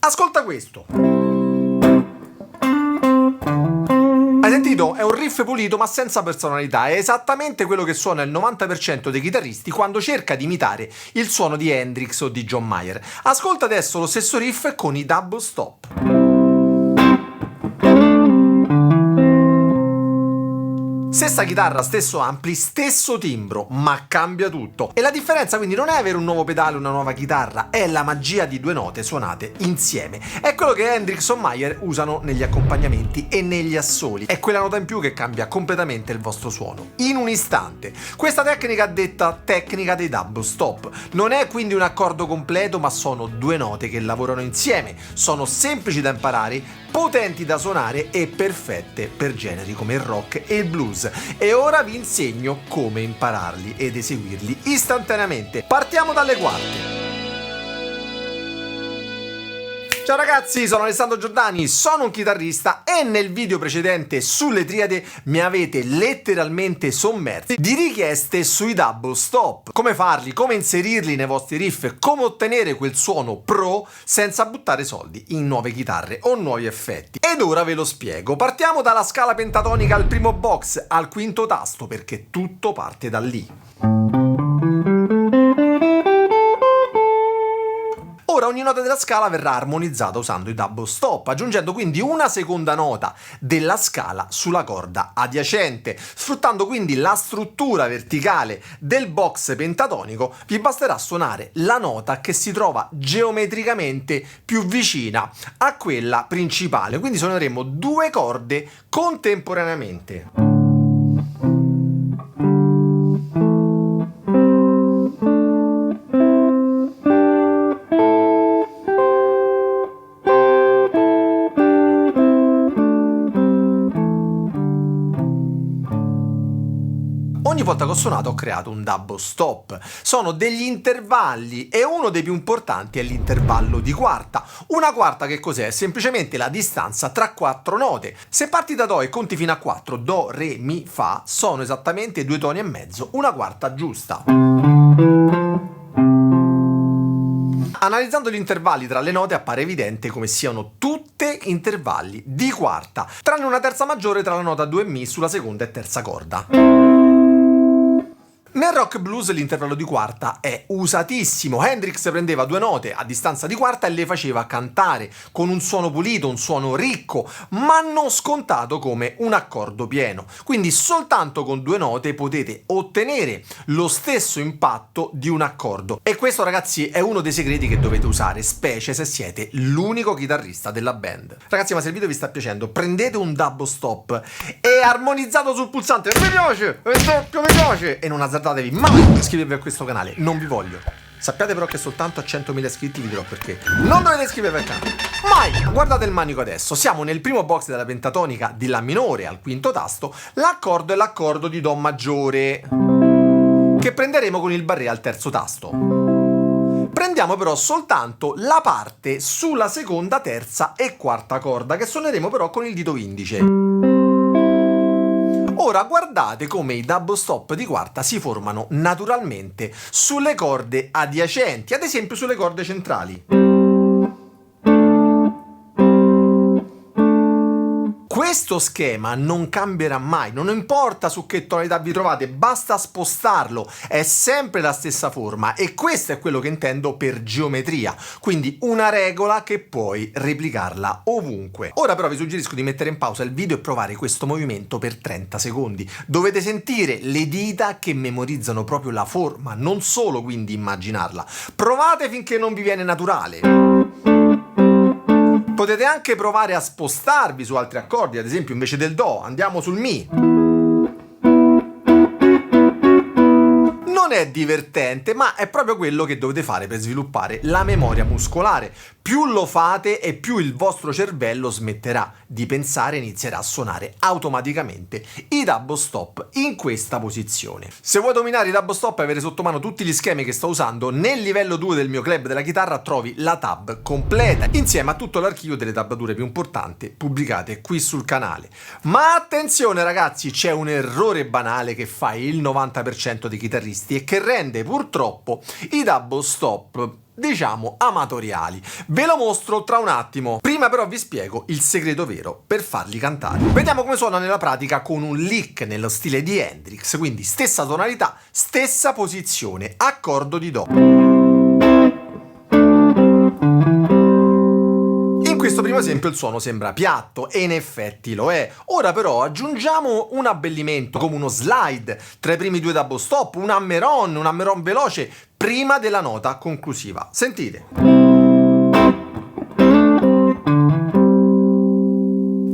Ascolta questo. Hai sentito? È un riff pulito ma senza personalità, è esattamente quello che suona il 90% dei chitarristi quando cerca di imitare il suono di Hendrix o di John Mayer. Ascolta adesso lo stesso riff con i double stop. Stessa chitarra, stesso ampli, stesso timbro, ma cambia tutto. E la differenza quindi non è avere un nuovo pedale o una nuova chitarra, è la magia di due note suonate insieme. È quello che Hendrix o Mayer usano negli accompagnamenti e negli assoli. È quella nota in più che cambia completamente il vostro suono, in un istante. Questa tecnica è detta tecnica dei double stop. Non è quindi un accordo completo, ma sono due note che lavorano insieme. Sono semplici da imparare, potenti da suonare e perfette per generi come il rock e il blues. E ora vi insegno come impararli ed eseguirli istantaneamente. Partiamo dalle quarte. Ciao ragazzi, sono Alessandro Giordani, sono un chitarrista e nel video precedente sulle triade mi avete letteralmente sommersi di richieste sui double stop. Come farli, come inserirli nei vostri riff, come ottenere quel suono pro senza buttare soldi in nuove chitarre o nuovi effetti. Ed ora ve lo spiego. Partiamo dalla scala pentatonica al primo box, al quinto tasto, perché tutto parte da lì. Ora ogni nota della scala verrà armonizzata usando i double stop, aggiungendo quindi una seconda nota della scala sulla corda adiacente. Sfruttando quindi la struttura verticale del box pentatonico, vi basterà suonare la nota che si trova geometricamente più vicina a quella principale. Quindi suoneremo due corde contemporaneamente. Ogni volta che ho suonato ho creato un double stop. Sono degli intervalli e uno dei più importanti è l'intervallo di quarta. Una quarta che cos'è? È semplicemente la distanza tra quattro note. Se parti da Do e conti fino a 4, Do, Re, Mi, Fa, sono esattamente due toni e mezzo, una quarta giusta. Analizzando gli intervalli tra le note appare evidente come siano tutte intervalli di quarta, tranne una terza maggiore tra la nota 2 e Mi sulla seconda e terza corda. Nel rock blues l'intervallo di quarta è usatissimo. Hendrix prendeva due note a distanza di quarta e le faceva cantare con un suono pulito, un suono ricco, ma non scontato come un accordo pieno. Quindi soltanto con due note potete ottenere lo stesso impatto di un accordo. E questo, ragazzi, è uno dei segreti che dovete usare, specie se siete l'unico chitarrista della band. Ragazzi, ma se il video vi sta piacendo, prendete un double stop e armonizzato sul pulsante mi piace, mi piace, e non azzardatevi mai a iscrivervi a questo canale, non vi voglio. Sappiate però che soltanto a 100.000 iscritti vi dirò perché non dovete iscrivervi al canale mai. Guardate il manico adesso, siamo nel primo box della pentatonica di La minore al quinto tasto. L'accordo è l'accordo di Do maggiore che prenderemo con il barré al terzo tasto. Prendiamo però soltanto la parte sulla seconda, terza e quarta corda, che suoneremo però con il dito indice. Ora guardate come i double stop di quarta si formano naturalmente sulle corde adiacenti, ad esempio sulle corde centrali. Questo schema non cambierà mai, non importa su che tonalità vi trovate, basta spostarlo, è sempre la stessa forma e questo è quello che intendo per geometria, quindi una regola che puoi replicarla ovunque. Ora però vi suggerisco di mettere in pausa il video e provare questo movimento per 30 secondi. Dovete sentire le dita che memorizzano proprio la forma, non solo quindi immaginarla. Provate finché non vi viene naturale. Potete anche provare a spostarvi su altri accordi, ad esempio invece del Do andiamo sul Mi. Non è divertente, ma è proprio quello che dovete fare per sviluppare la memoria muscolare. Più lo fate e più il vostro cervello smetterà di pensare e inizierà a suonare automaticamente i double stop in questa posizione. Se vuoi dominare i double stop e avere sotto mano tutti gli schemi che sto usando, nel livello 2 del mio club della chitarra trovi la tab completa insieme a tutto l'archivio delle tablature più importanti pubblicate qui sul canale. Ma attenzione ragazzi, c'è un errore banale che fa il 90% dei chitarristi e che rende purtroppo i double stop diciamo amatoriali. Ve lo mostro tra un attimo. Prima però vi spiego il segreto vero per farli cantare. Vediamo come suona nella pratica con un lick nello stile di Hendrix, quindi stessa tonalità, stessa posizione, accordo di Do. In questo primo esempio il suono sembra piatto e in effetti lo è. Ora però aggiungiamo un abbellimento come uno slide tra i primi due double stop, un hammer on veloce prima della nota conclusiva. Sentite.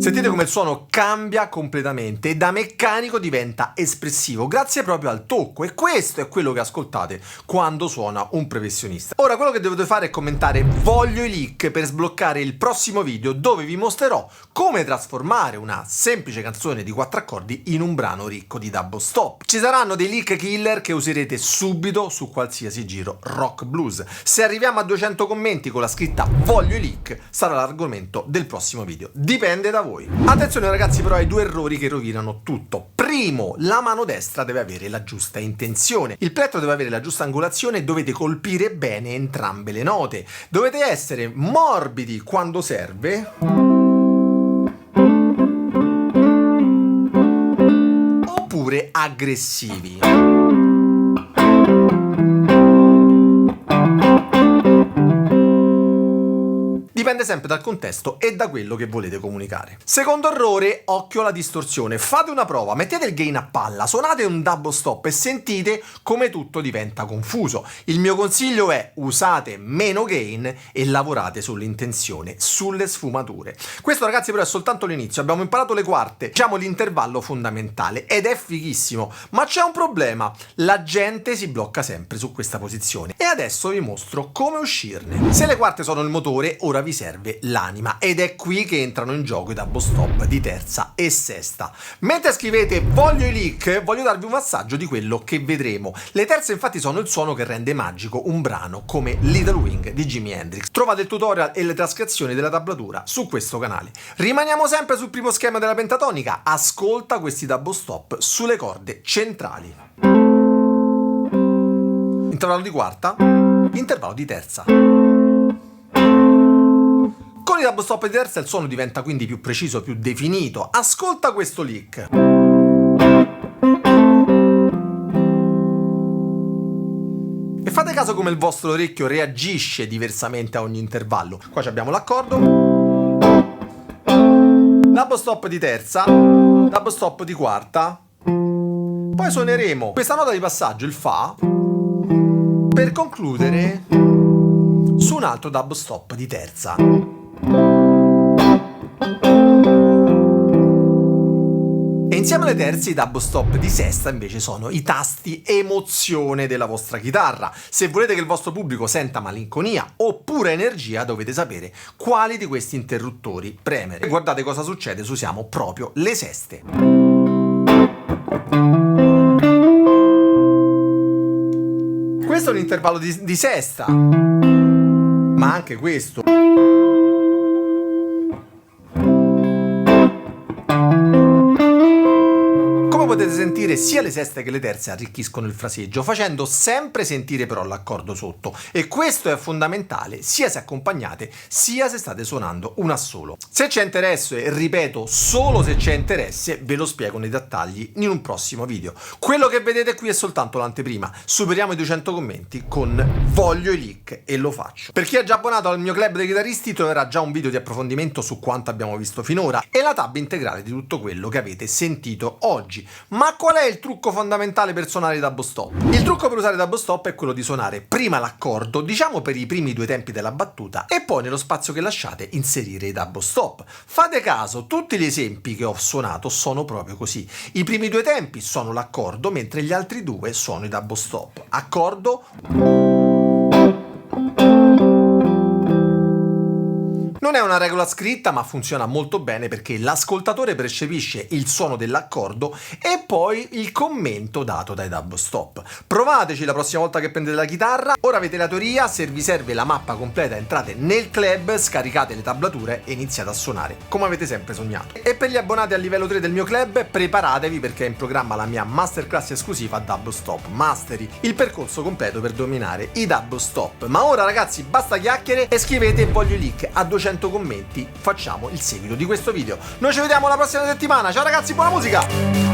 Sentite come il suono cambia completamente e da meccanico diventa espressivo grazie proprio al tocco, e questo è quello che ascoltate quando suona un professionista. Ora quello che dovete fare è commentare "voglio i lick" per sbloccare il prossimo video dove vi mostrerò come trasformare una semplice canzone di 4 accordi in un brano ricco di double stop. Ci saranno dei lick killer che userete subito su qualsiasi giro rock blues. Se arriviamo a 200 commenti con la scritta "voglio i lick" sarà l'argomento del prossimo video. Dipende da voi. Attenzione ragazzi però ai due errori che rovinano tutto. Primo, la mano destra deve avere la giusta intenzione, il plettro deve avere la giusta angolazione e dovete colpire bene entrambe le note. Dovete essere morbidi quando serve oppure aggressivi. Dipende sempre dal contesto e da quello che volete comunicare. Secondo errore, occhio alla distorsione. Fate una prova, mettete il gain a palla, suonate un double stop e sentite come tutto diventa confuso. Il mio consiglio è: usate meno gain e lavorate sull'intenzione, sulle sfumature. Questo ragazzi però è soltanto l'inizio, abbiamo imparato le quarte, diciamo l'intervallo fondamentale ed è fighissimo, ma c'è un problema: la gente si blocca sempre su questa posizione e adesso vi mostro come uscirne. Se le quarte sono il motore, ora vi serve l'anima ed è qui che entrano in gioco i double stop di terza e sesta. Mentre scrivete "voglio i lick", voglio darvi un assaggio di quello che vedremo. Le terze infatti sono il suono che rende magico un brano come Little Wing di Jimi Hendrix. Trovate il tutorial e le trascrizioni della tablatura su questo canale. Rimaniamo sempre sul primo schema della pentatonica, ascolta questi double stop sulle corde centrali. Intervallo di quarta, intervallo di terza. Con i double stop di terza il suono diventa quindi più preciso, più definito. Ascolta questo lick. E fate caso come il vostro orecchio reagisce diversamente a ogni intervallo. Qua abbiamo l'accordo, double stop di terza, double stop di quarta, poi suoneremo questa nota di passaggio, il Fa, per concludere su un altro double stop di terza. E insieme alle terze i double stop di sesta invece sono i tasti emozione della vostra chitarra. Se volete che il vostro pubblico senta malinconia oppure energia, dovete sapere quali di questi interruttori premere. E guardate cosa succede se usiamo proprio le seste. Questo è un intervallo di sesta, ma anche questo. Potete sentire sia le seste che le terze arricchiscono il fraseggio, facendo sempre sentire però l'accordo sotto, e questo è fondamentale sia se accompagnate sia se state suonando un assolo. Se c'è interesse, e ripeto solo se c'è interesse, ve lo spiego nei dettagli in un prossimo video. Quello che vedete qui è soltanto l'anteprima. Superiamo i 200 commenti con "voglio i lick" e lo faccio. Per chi è già abbonato al mio club dei chitarristi troverà già un video di approfondimento su quanto abbiamo visto finora e la tab integrale di tutto quello che avete sentito oggi. Ma qual è il trucco fondamentale per suonare i double stop? Il trucco per usare i double stop è quello di suonare prima l'accordo, diciamo per i primi due tempi della battuta, e poi nello spazio che lasciate inserire i double stop. Fate caso, tutti gli esempi che ho suonato sono proprio così. I primi due tempi sono l'accordo, mentre gli altri due sono i double stop. Accordo, Non è una regola scritta, ma funziona molto bene perché l'ascoltatore percepisce il suono dell'accordo e poi il commento dato dai dub stop. Provateci la prossima volta che prendete la chitarra. Ora avete la teoria, se vi serve la mappa completa entrate nel club, scaricate le tablature e iniziate a suonare, come avete sempre sognato. E per gli abbonati al livello 3 del mio club, preparatevi perché è in programma la mia masterclass esclusiva Dub Stop Mastery, il percorso completo per dominare i dub stop. Ma ora ragazzi basta chiacchiere e scrivete voglio i leak a 200 commenti, facciamo il seguito di questo video. Noi ci vediamo la prossima settimana, ciao ragazzi, buona musica!